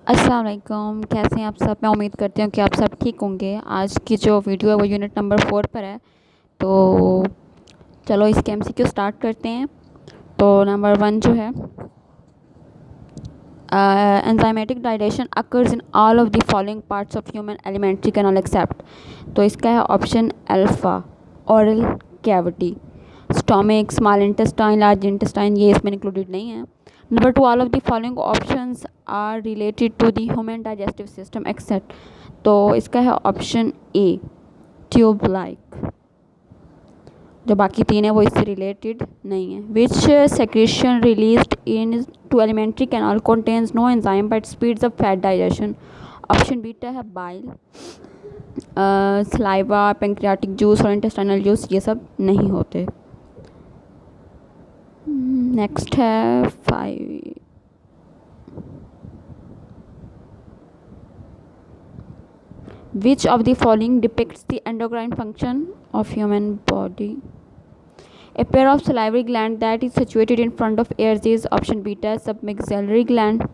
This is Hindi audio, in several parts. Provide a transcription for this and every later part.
अस्सलाम वालेकुम, कैसे हैं आप सब। मैं उम्मीद करती हूँ कि आप सब ठीक होंगे। आज की जो वीडियो है वो यूनिट नंबर 4 पर है। तो चलो इसके एमसीक्यू स्टार्ट करते हैं। तो नंबर 1 जो है, enzymatic digestion occurs in all of the following parts of human alimentary canal except. तो इसका है option alpha, oral cavity, stomach, small intestine, large intestine, ये इसमें इंक्लूडेड नहीं है। Number 2, all of the following options are related to the human digestive system except. तो इसका है ऑप्शन ए, ट्यूब लाइक। जो बाकी तीन है वो इससे रिलेटेड नहीं है। Which secretion released into alimentary canal contains no enzyme but speeds up fat digestion. Option beta है बाइल, सलाइवा, पेंक्रियाटिक जूस और इंटेस्टाइनल जूस ये सब नहीं होते। नेक्स्ट है 5। Which of the following depicts the endocrine function of human body? A pair of salivary gland that is situated in front of ears is option beta, submaxillary gland.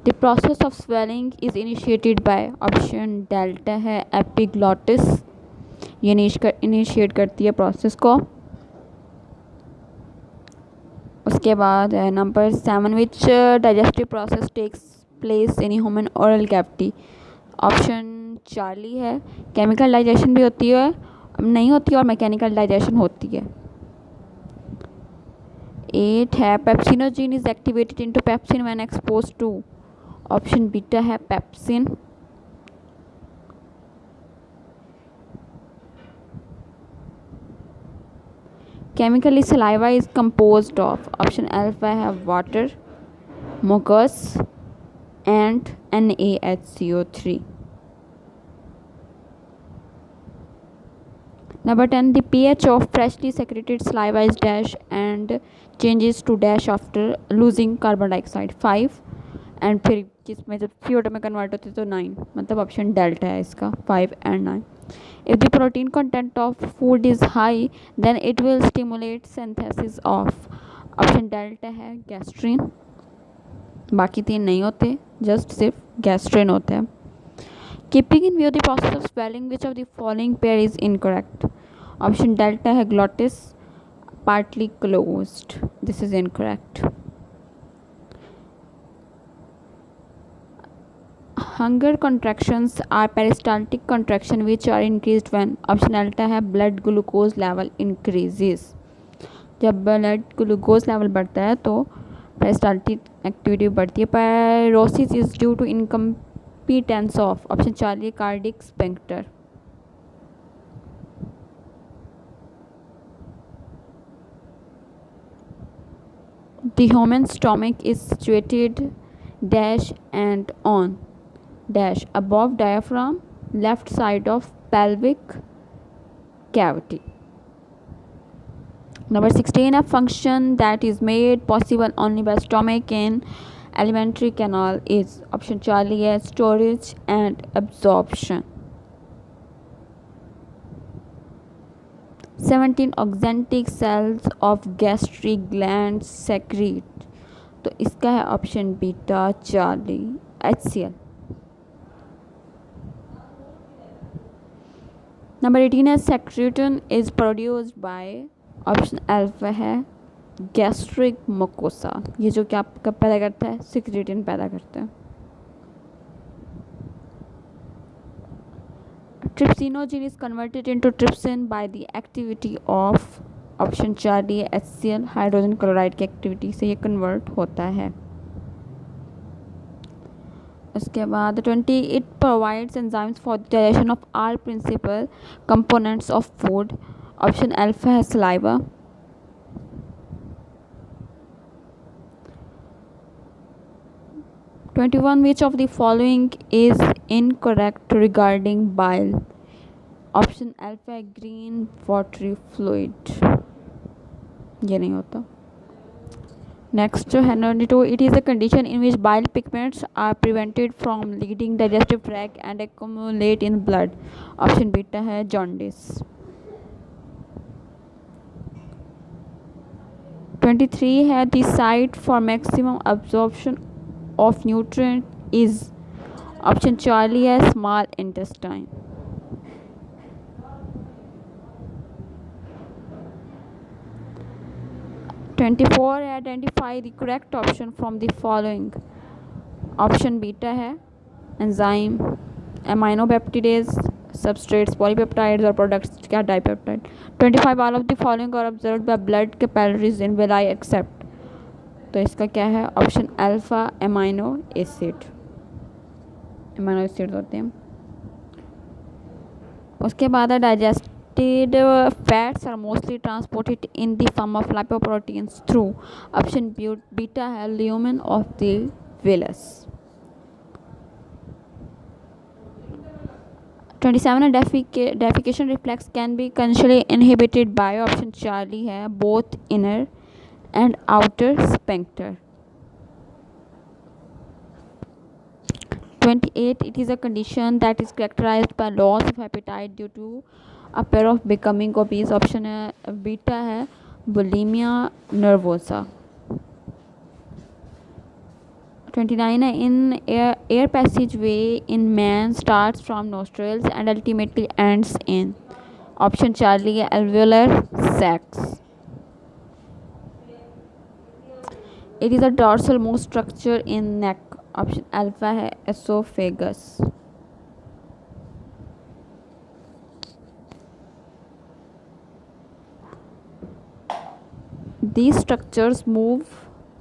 The process of swelling is initiated by option delta है epiglottis, ये इनिशिएट करती है प्रोसेस को। उसके बाद number 7, which digestive process takes place in human oral cavity. Option Charlie है, केमिकल डाइजेशन भी होती है, नहीं होती है, और मैकेनिकल डाइजेशन होती है। 8 है, pepsinogen is activated into pepsin when expose to. Option beta है pepsin. Chemically saliva is composed of. Option alpha है water, mucus and NaHCO3. Number 10, the pH of freshly secreted saliva is dash and changes to dash after losing carbon dioxide 5, and फिर जिसमें जब CO2 में कन्वर्ट होती है तो 9, मतलब ऑप्शन डेल्टा है इसका 5 and 9. If the protein content of food is high, then it will stimulate synthesis of. Option delta है गैस्ट्रिन, बाकी तीन नहीं होते, जस्ट सिर्फ गैस्ट्रिन होते हैं। Keeping in view the process of swelling, which of the following pair is incorrect. Option delta है glottis partly closed, this is incorrect. Hunger contractions are peristaltic contraction which are increased when. Option delta है ब्लड ग्लूकोज लेवल इंक्रीजेस, जब ब्लड ग्लूकोज लेवल बढ़ता है तो पेरिस्टाल्टिक एक्टिविटी बढ़ती है। Pyrosis is due to incompetence of. Option Charlie cardiac sphincter. The human stomach is situated dash and on dash above diaphragm, left side of pelvic cavity. Number 16, a function that is made possible only by stomach and alimentary canal is. Option Charlie है storage and absorption. 17, oxyntic cells of gastric glands secrete. तो इसका है option beta Charlie HCl. Number 18 है secretin is produced by. Option alpha है गैस्ट्रिक मुकोसा, ये जो क्या कब पैदा करता है, सिक्रेटिन पैदा करता है। Trypsinogen is converted into trypsin by the activity of. Option Charlie HCl, hydrogen chloride की एक्टिविटी से ये कन्वर्ट होता है। उसके बाद 20, it provides enzymes for the digestion of all principal components of food. Option alpha है saliva. Twenty-one, which of the following is incorrect regarding bile? Option alpha है ग्रीन वाटरी फ्लूइड, ये नहीं होता। नेक्स्ट जो है 92, it is a condition in which bile pigments are prevented from leading digestive tract and accumulate in blood. Option beta है जॉन्डिस। 23 है the site for maximum absorption of nutrient is option Charlie है स्मॉल इंटेस्टाइन. 24 है identify the correct option from the following. Option beta है एंजाइम, एमाइनोपेप्टिडेज, सबस्ट्रेट्स, पॉलीपेप्टाइड्स और प्रोडक्ट्स क्या dipeptide. 25 all of the following are observed by blood capillaries in villi except. तो इसका क्या है ऑप्शन अल्फा एमाइनो एसिड होते हैं. उसके बाद है digested fats are mostly transported in the form of lipoproteins through. Option beta है ल्यूमेन ऑफ द विलस. 27 है defecation reflex can be consciously inhibited by option Charlie है both inner and outer sphincter. 28 it is a condition that is characterized by loss of appetite due to a pair of becoming obese. Option है बीटा है bulimia nervosa. 29 है in air passageway in man starts from nostrils and ultimately ends in. Option Charlie है alveolar sacs. It is a dorsal most structure in neck. Option alpha है esophagus. These structures move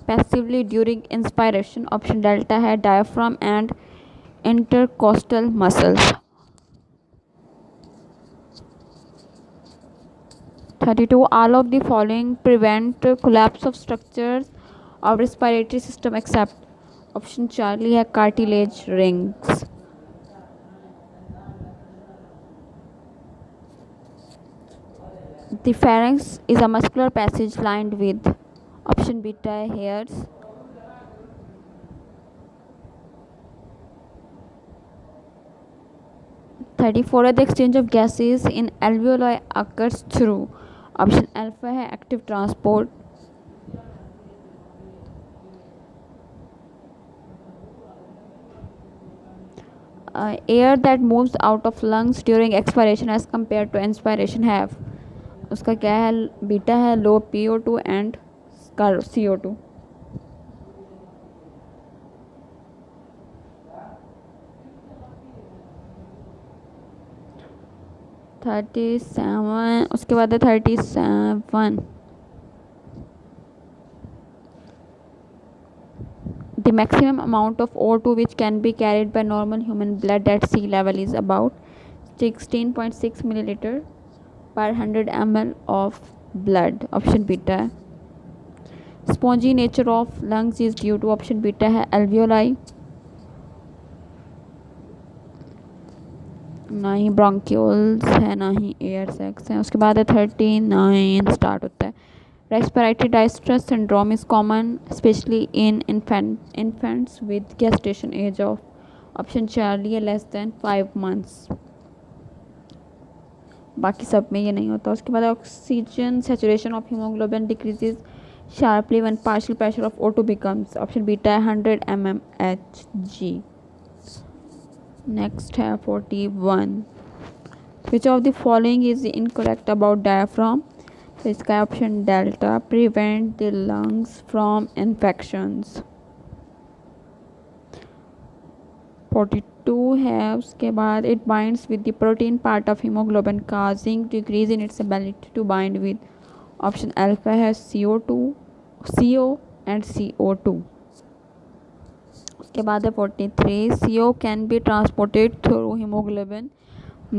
passively during inspiration. Option delta है diaphragm and intercostal muscles. 32 all of the following prevent collapse of structures of respiratory system except. Option Charlie है cartilage rings. The pharynx is a muscular passage lined with. Option beta है hairs. The exchange of gases in alveoli occurs through. Option alpha है active transport. Air that moves out of lungs during expiration as compared to inspiration have. उसका क्या है बीटा है low PO2 and CO2. 37 उसके बाद है 37 The maximum amount of O2 which can be carried by normal human blood at sea level is about 16.6 milliliter per 100 ml of blood. Option beta है. Spongy nature of lungs is due to option beta है alveoli. ना ही bronchioles है ना ही air sacs है. उसके बाद है 39 स्टार्ट होता है. Respiratory distress syndrome is common especially in infants with gestation age of. Option Charlie है less than 5 months. बाकी सब में ये नहीं होता. उसके बाद oxygen saturation of hemoglobin decreases sharply when partial pressure of O2 becomes. Option beta है 100 mmHg. नेक्स्ट है 41 which of the following is incorrect about diaphragm. तो इसका option delta prevent the lungs from infections. 42 है उसके बाद it binds with the protein part of hemoglobin causing decrease in its ability to bind with. Option alpha है CO and CO2. उसके बाद है 43 CO can be transported through hemoglobin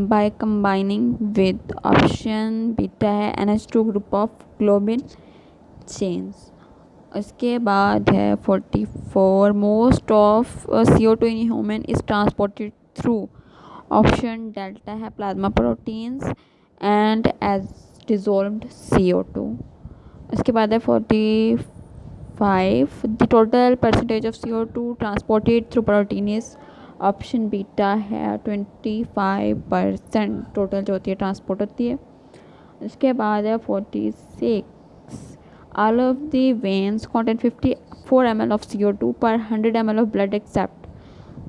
by combining with. Option beta है NH2 group of globin chains. उसके बाद है 44 most of CO2 in human is transported through. Option delta है plasma proteins and as dissolved CO2. उसके बाद है 45 the total percentage of CO2 transported through protein is. Option beta है 25% टोटल जो होती है ट्रांसपोर्ट होती है. उसके बाद है 46 All of the veins contain 54 ml of CO2 per 100 ml of blood except,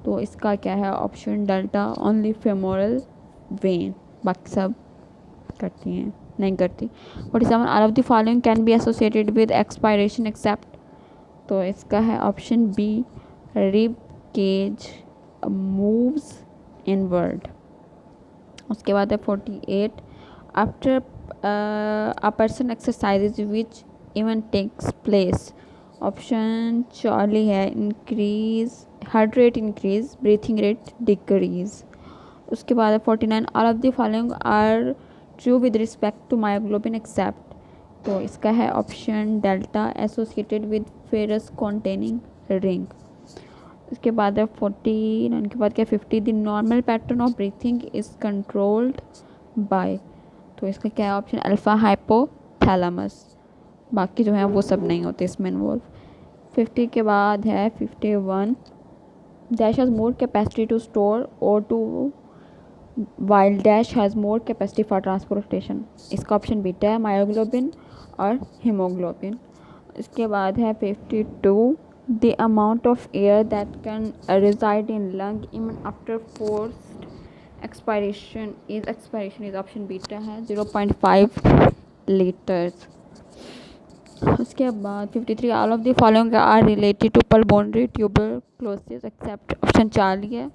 तो इसका क्या है option delta, only femoral vein, बाकी सब करती हैं, नहीं करती। 47 all of the following can be associated with expiration except, तो इसका है option B, rib cage moves inward. उसके बाद है 48 after a person exercises which event takes place, option Charlie है increase, heart rate increase, breathing rate decrease. उसके बाद है 49 all of the following are true with respect to myoglobin accept, तो इसका है option delta, associated with ferrous containing ring. उसके बाद है 49 के बाद क्या 50 the normal pattern of breathing is controlled by, तो इसका क्या है ऑप्शन अल्फा हाइपोथैलेमस, बाकी जो है वो सब नहीं होते इसमें इन्वॉल्व। 50 के बाद है 51 dash has more capacity to store O2 while dash has more capacity for transportation, इसका ऑप्शन बीटा है मायोग्लोबिन और हीमोग्लोबिन। इसके बाद है 52 the amount of air that can reside in lung even after forced expiration is option beta है 0.5 लीटर्स। उसके बाद 53 all of the following are related to pulmonary tuberculosis except, option Charlie है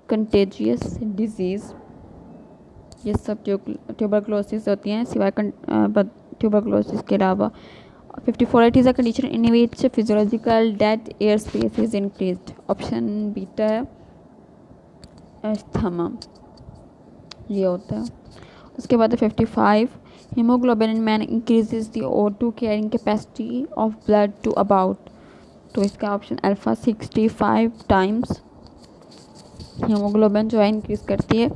कंटेजियस डिजीज़, ये सब ट्यूबरक्लोसिस होती हैं सिवाय ट्यूबरक्लोसिस के अलावा। 54 it is a condition in which physiological dead air space is increased, option beta है अस्थमा, ये होता है। उसके बाद 55 haemoglobin in man increases the O2 carrying capacity of blood to about, तो इसका ऑप्शन अल्फा 65 टाइम्स हीमोग्लोबिन जो है इंक्रीज करती है।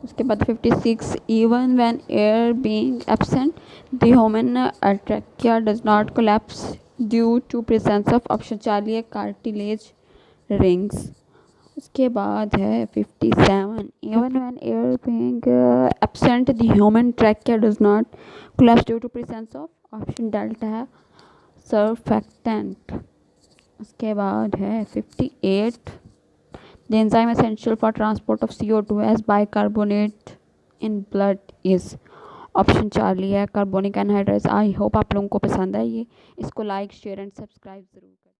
उसके बाद 56 even when air being absent the human trachea does not collapse due to presence of, option Charlie है कार्टिलेज रिंग्स। उसके बाद है 57 even when air being absent the human trachea does not collapse due to presence of, option delta है सर्फेक्टेंट। उसके बाद है 58 the enzyme essential for transport of CO2 as bicarbonate in blood is, option Charlie है कार्बोनिक एनहाइड्राइड्स। आई होप आप लोगों को पसंद है ये, इसको लाइक शेयर एंड सब्सक्राइब ज़रूर।